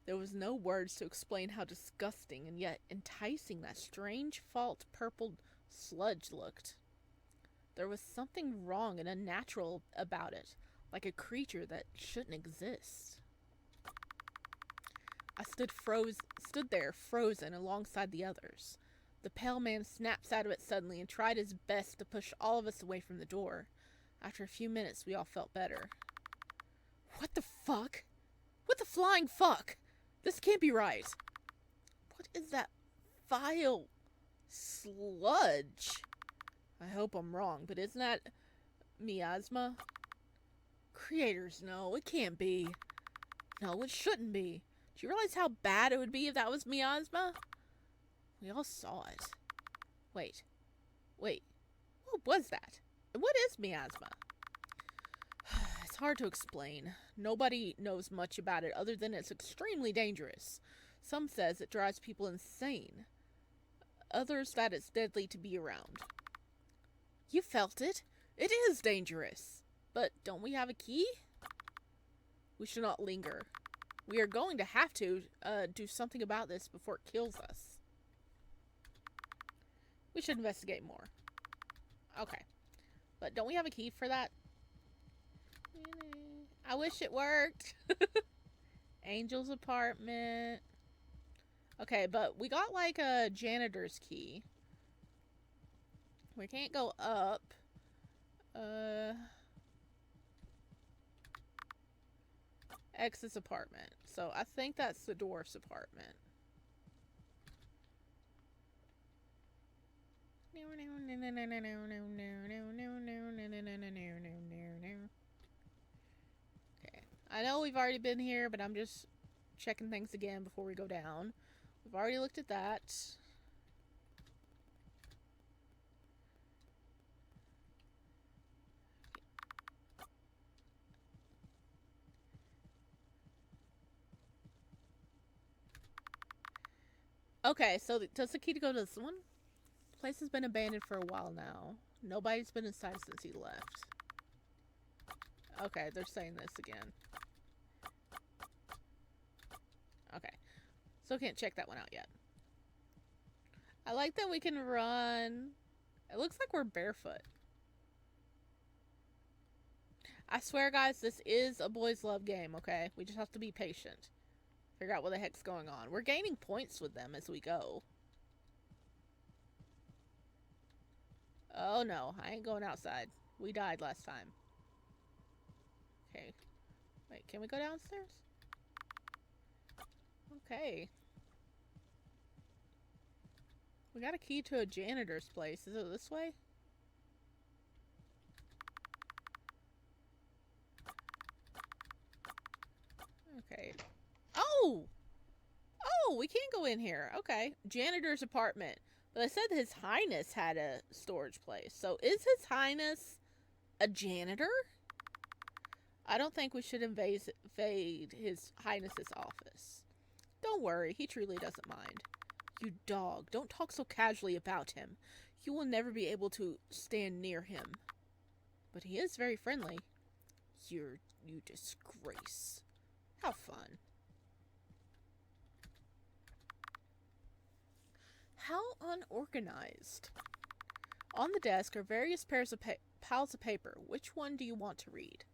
S1: There was no words to explain how disgusting and yet enticing that strange fault purple sludge looked. There was something wrong and unnatural about it, like a creature that shouldn't exist. I stood there frozen alongside the others. The pale man snapped out of it suddenly and tried his best to push all of us away from the door. After a few minutes, we all felt better. What the fuck? What the flying fuck? This can't be right. What is that vile sludge? I hope I'm wrong, but isn't that miasma? Creators, no, it can't be. No, it shouldn't be. Do you realize how bad it would be if that was miasma? We all saw it. Wait. What was that? And what is miasma? It's hard to explain. Nobody knows much about it other than it's extremely dangerous. Some says it drives people insane. Others that it's deadly to be around. You felt it. It is dangerous. But don't we have a key? We should not linger. We are going to have to do something about this before it kills us. We should investigate more. Okay. But don't we have a key for that? I wish it worked. Angel's apartment. Okay, but we got like a janitor's key. We can't go up. X's apartment. So I think that's the dwarf's apartment. Okay. I know we've already been here, but I'm just checking things again before we go down. We've already looked at that. Okay, so does the key to go to this one? The place has been abandoned for a while now. Nobody's been inside since he left. Okay, they're saying this again. Okay. So can't check that one out yet. I like that we can run. It looks like we're barefoot. I swear, guys, this is a boys' love game, okay? We just have to be patient. Figure out what the heck's going on. We're gaining points with them as we go. Oh, no. I ain't going outside. We died last time. Okay. Wait, can we go downstairs? Okay. We got a key to a janitor's place. Is it this way? Okay. Oh! Oh, we can't go in here. Okay. Janitor's apartment. But I said His Highness had a storage place. So is His Highness a janitor? I don't think we should invade His Highness's office. Don't worry, he truly doesn't mind. You dog, don't talk so casually about him. You will never be able to stand near him. But he is very friendly. You disgrace. How fun. How unorganized. On the desk are various piles of paper. Which one do you want to read?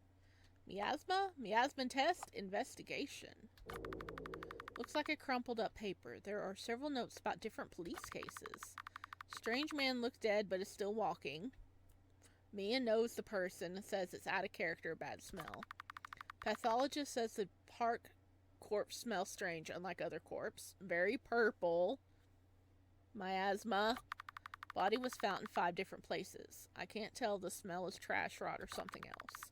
S1: Miasma? Miasma test? Investigation. Looks like a crumpled up paper. There are several notes about different police cases. Strange man looks dead but is still walking. Mia knows the person, says it's out of character, bad smell. Pathologist says the park corpse smells strange, unlike other corpse. Very purple. Miasma. Body was found in 5 different places. I can't tell if the smell is trash, rot, or something else.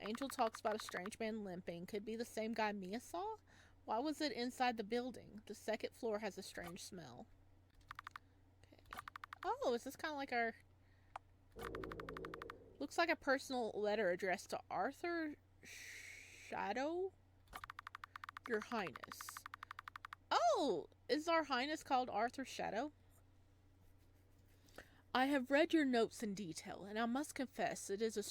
S1: Angel talks about a strange man limping. Could be the same guy Mia saw? Why was it inside the building? The second floor has a strange smell. Okay. Oh, is this kind of like our... Looks like a personal letter addressed to Arthur Shadow? Your Highness. Oh! Is our Highness called Arthur Shadow? I have read your notes in detail, and I must confess it is a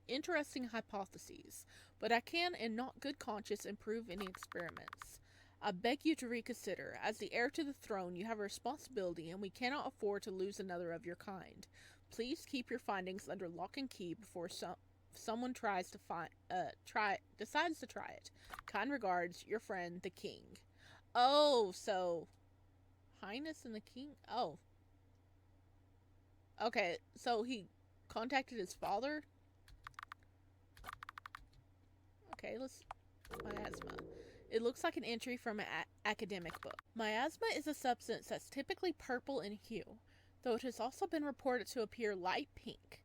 S1: interesting hypothesis, but I can, in not good conscience, improve any experiments. I beg you to reconsider. As the heir to the throne, you have a responsibility, and we cannot afford to lose another of your kind. Please keep your findings under lock and key before someone decides to try it. Kind regards, your friend, the King. Oh, so Highness and the King? Oh. Okay, so he contacted his father? Okay, let's... Miasma. It looks like an entry from an academic book. Miasma is a substance that's typically purple in hue, though it has also been reported to appear light pink.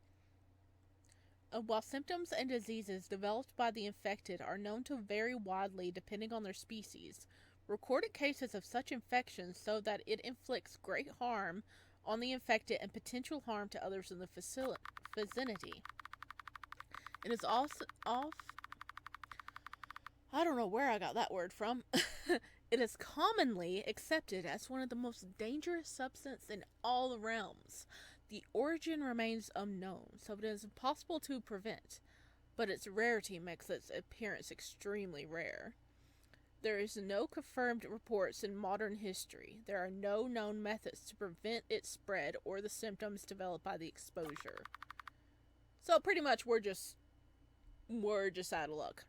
S1: While symptoms and diseases developed by the infected are known to vary widely depending on their species, recorded cases of such infections show that it inflicts great harm on the infected and potential harm to others in the vicinity. It is also I don't know where I got that word from. It is commonly accepted as one of the most dangerous substances in all the realms. The origin remains unknown, so it is impossible to prevent, but its rarity makes its appearance extremely rare. There is no confirmed reports in modern history. There are no known methods to prevent its spread or the symptoms developed by the exposure. So pretty much we're just out of luck.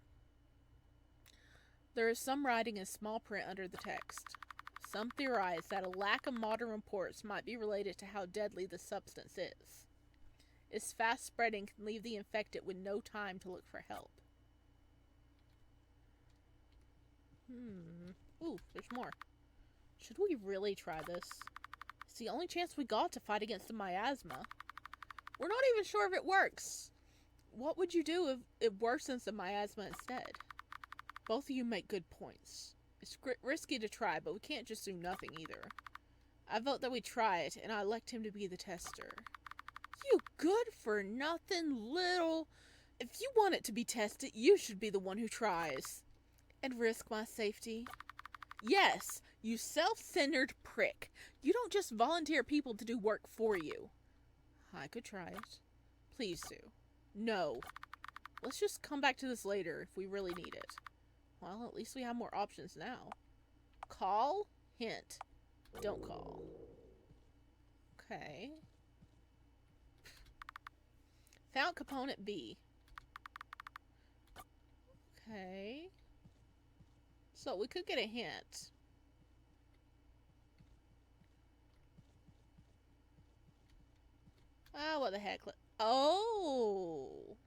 S1: There is some writing in small print under the text. Some theorize that a lack of modern reports might be related to how deadly the substance is. Its fast spreading can leave the infected with no time to look for help. Ooh, there's more. Should we really try this? It's the only chance we got to fight against the miasma. We're not even sure if it works. What would you do if it worsens the miasma instead? Both of you make good points. It's risky to try, but we can't just do nothing either. I vote that we try it, and I elect him to be the tester. You good-for-nothing little... If you want it to be tested, you should be the one who tries. And risk my safety? Yes, you self-centered prick. You don't just volunteer people to do work for you. I could try it. Please do. No. Let's just come back to this later if we really need it. Well, at least we have more options now. Call? Hint. Don't call. Okay. Found component B. Okay. So we could get a hint. Ah, what the heck? Oh!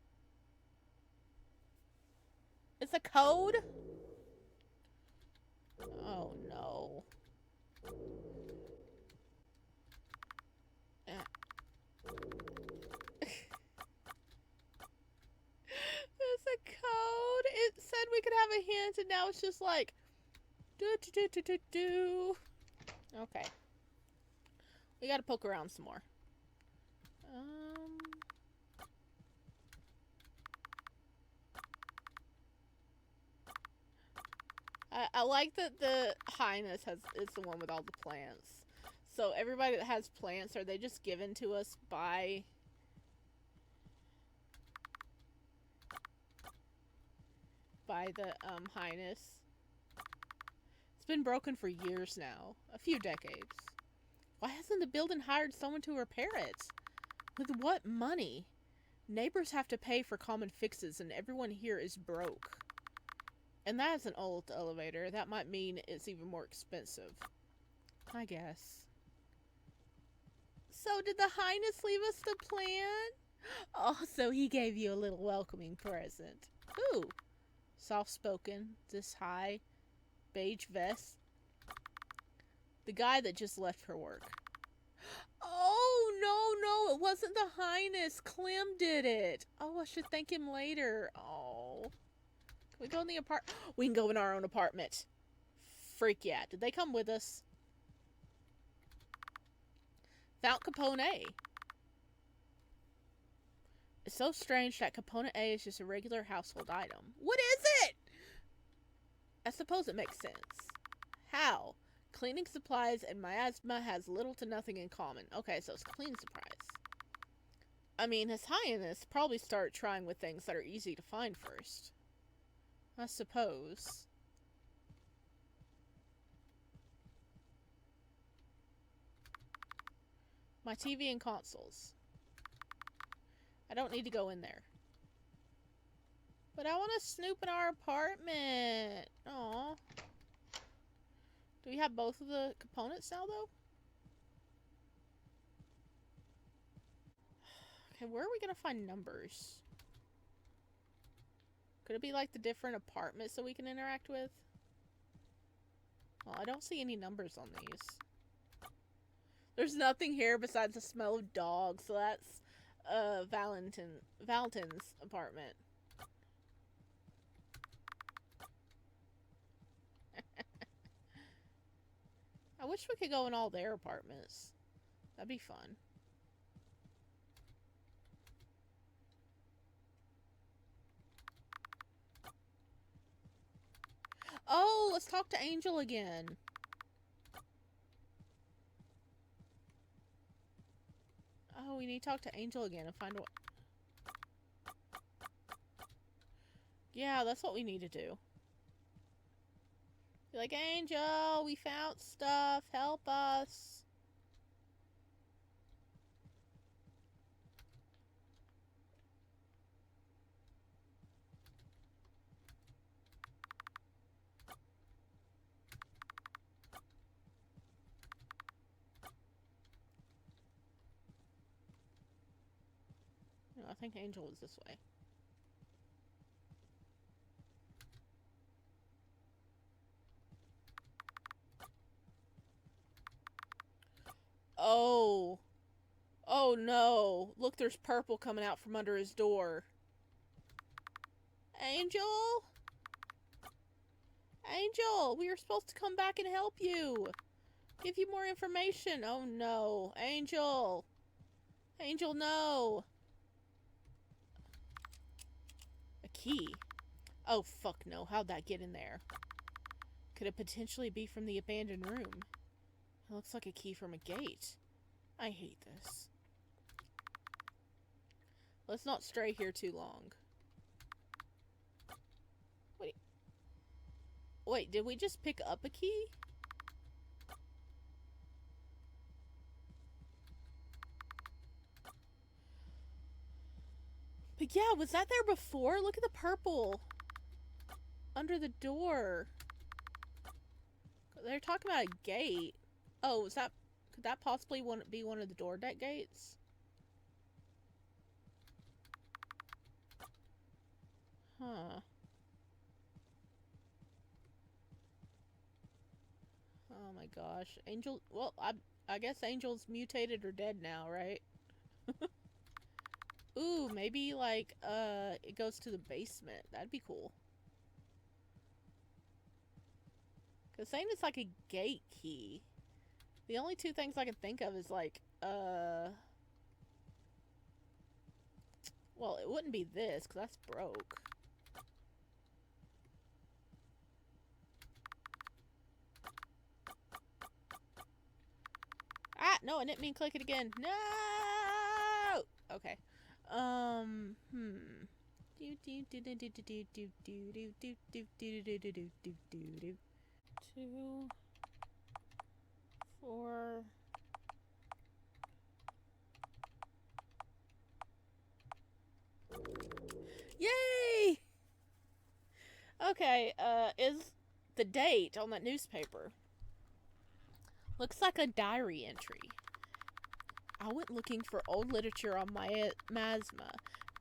S1: It's a code? Oh no. It's a code. It said we could have a hint, and now it's just like do. Okay. We gotta poke around some more. I like that the Highness is the one with all the plants. So everybody that has plants, are they just given to us by the Highness? It's been broken for years now, a few decades. Why hasn't the building hired someone to repair it? With what money? Neighbors have to pay for common fixes, and everyone here is broke. And that's an old elevator. That might mean it's even more expensive. I guess. So did the Highness leave us the plan? Oh, so he gave you a little welcoming present. Ooh. Soft-spoken, this high, beige vest. The guy that just left for work. Oh, no, it wasn't the Highness. Clem did it. Oh, I should thank him later. Oh. Can we go in the apartment? We can go in our own apartment. Freak yeah. Did they come with us? Found component A. It's so strange that component A is just a regular household item. What is it? I suppose it makes sense. How? Cleaning supplies and miasma has little to nothing in common. Okay, so it's cleaning supplies. I mean, His Highness probably start trying with things that are easy to find first. I suppose. My TV and consoles. I don't need to go in there. But I want to snoop in our apartment. Aww. Do we have both of the components now, though? Okay, where are we going to find numbers? Could it be like the different apartments that we can interact with? Well, I don't see any numbers on these. There's nothing here besides the smell of dogs, so that's Valentin's apartment. I wish we could go in all their apartments. That'd be fun. Oh, let's talk to Angel again. Oh, we need to talk to Angel again and find what... Yeah, that's what we need to do. Be like, Angel, we found stuff. Help us. No, I think Angel was this way. Oh. Oh no. Look, there's purple coming out from under his door. Angel? Angel, we were supposed to come back and help you. Give you more information. Oh no. Angel. Angel, no. A key? Oh fuck no. How'd that get in there? Could it potentially be from the abandoned room? It looks like a key from a gate. I hate this. Let's not stray here too long. Wait, did we just pick up a key? But yeah, was that there before? Look at the purple under the door. They're talking about a gate. Oh, is that... Could that possibly be one of the door deck gates? Huh. Oh my gosh. Angel... Well, I guess Angel's mutated or dead now, right? Ooh, maybe, like, it goes to the basement. That'd be cool. Because saying it's like a gate key... The only two things I can think of is, like, well, it wouldn't be this, because that's broke. Ah, no, I didn't mean click it again. No! Okay. Two... 4... Okay, is the date on that newspaper? Looks like a diary entry. I went looking for old literature on my Masma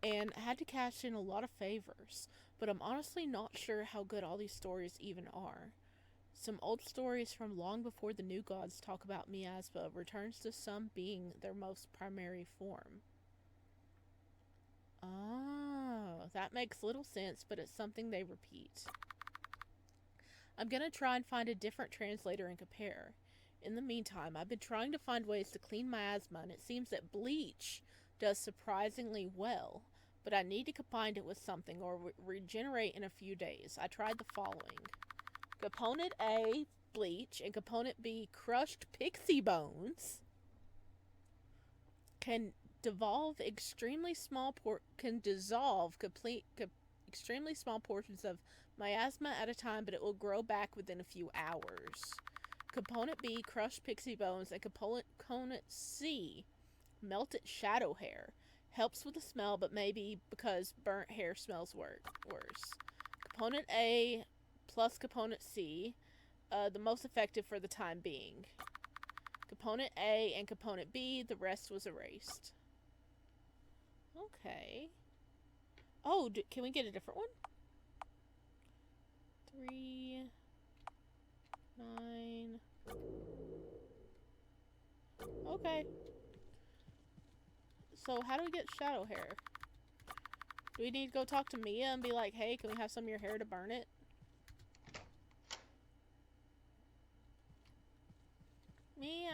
S1: and had to cash in a lot of favors, but I'm honestly not sure how good all these stories even are. Some old stories from long before the new gods talk about Miasma returns to some being their most primary form. Oh, that makes little sense, but it's something they repeat. I'm gonna try and find a different translator and compare. In the meantime, I've been trying to find ways to clean my asthma, and it seems that bleach does surprisingly well, but I need to combine it with something or regenerate in a few days. I tried the following: component A, bleach, and component B, crushed pixie bones, can dissolve extremely small portions of miasma at a time, but it will grow back within a few hours. Component B, crushed pixie bones, and component C, melted shadow hair. Helps with the smell, but maybe because burnt hair smells worse. Component A plus component C, the most effective for the time being. Component A and component B, the rest was erased. Okay. Oh, can we get a different one? 3, 9. Okay. So how do we get shadow hair? Do we need to go talk to Mia and be like, hey, can we have some of your hair to burn it? Mia!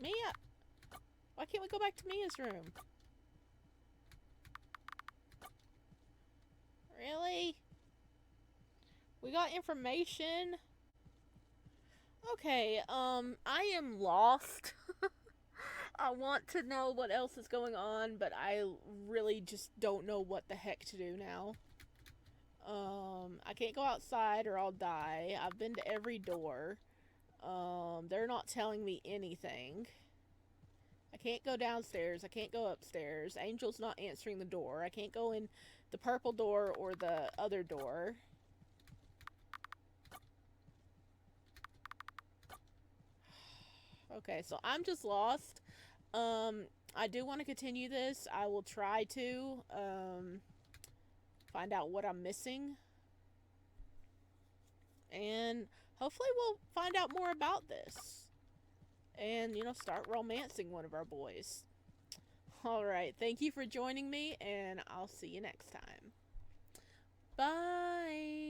S1: Mia! Why can't we go back to Mia's room? Really? We got information? Okay, I am lost. I want to know what else is going on, but I really just don't know what the heck to do now. I can't go outside or I'll die. I've been to every door. They're not telling me anything. I can't go downstairs. I can't go upstairs. Angel's not answering the door. I can't go in the purple door or the other door. Okay, so I'm just lost. I do want to continue this. I will try to find out what I'm missing. And hopefully we'll find out more about this. And, start romancing one of our boys. Alright, thank you for joining me, and I'll see you next time. Bye!